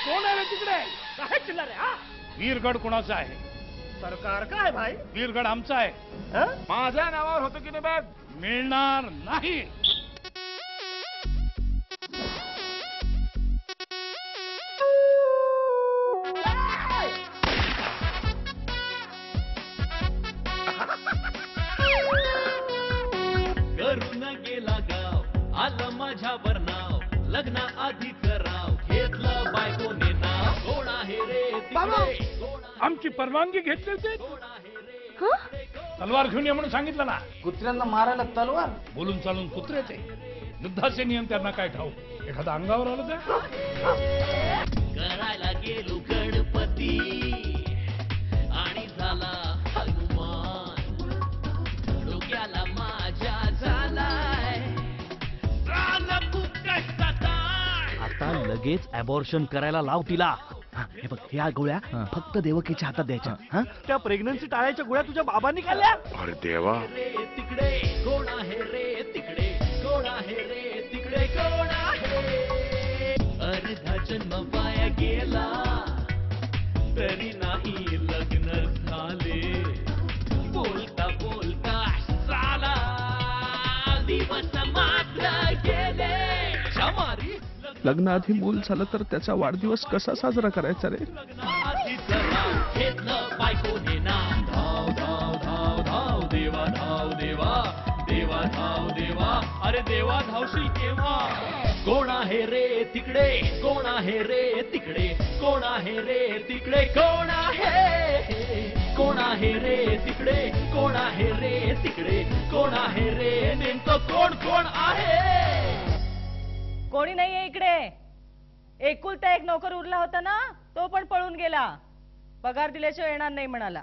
कोण आहे रे तिकडे? काय चिल्ला रे? हा वीरगड कोणाचा आहे? सरकार काय भाई? वीरगड आमचा आहे. हं? माझ्या नावावर होतं की नाही बॅग? मिळणार नाही. करून गेला गाव आलं माझ्यावर नाव लग्न आधी कराव घेतलं बायकोने नाव कोण आहे रे तिकडे आमची परवानगी घेतली होती. कोण आहे रे तलवार घेऊन ये म्हणून सांगितलं ना. कुत्र्यांना मारायला तलवार? बोलून चालून कुत्रेच आहे. युद्धाचे नियम त्यांना काय ठाऊक. एखादा अंगावर आलं तर करायला गेलो गणपती आणि झाला हनुमान डोक्याला माझ्या झालाय प्राण खूप कष्टात आहे. आता लगेच अबॉर्शन करायला लाव तिला. हे बघ, ह्या गोळ्या फक्त देवकीच्या हातात द्यायच्या. त्या प्रेग्नन्सी टाळायच्या गोळ्या तुझ्या बाबांनी खाल्ल्या. अरे देवा, रे तिकडे कोण आहे रे तिकडे कोण आहे रे तिकडे कोण आहे अर्धा जन्म वाया गेला तरी नाही लग्न झाले बोलता बोलता साला दिवस मात्र गेले शमारी लग्नाआधी मूल झालं तर त्याचा वाढदिवस कसा साजरा करायचा रे? लग्नाआधी जरा घेतलं बायकोने नाव धाव धाव धाव धाव देवा धाव देवा देवा धाव देवा अरे देवा धावशील केव्हा कोण आहे रे तिकडे कोण आहे रे तिकडे कोण आहे रे तिकडे कोण आहे कोण आहे रे तिकडे कोण आहे रे तिकडे कोण आहे रे नेमकं कोण कोण आहे कोणी नाहीये इकडे. एकुलता एक नोकर उरला होता ना, तो पण पळून गेला. पगार दिल्याशिवाय येणार नाही म्हणाला.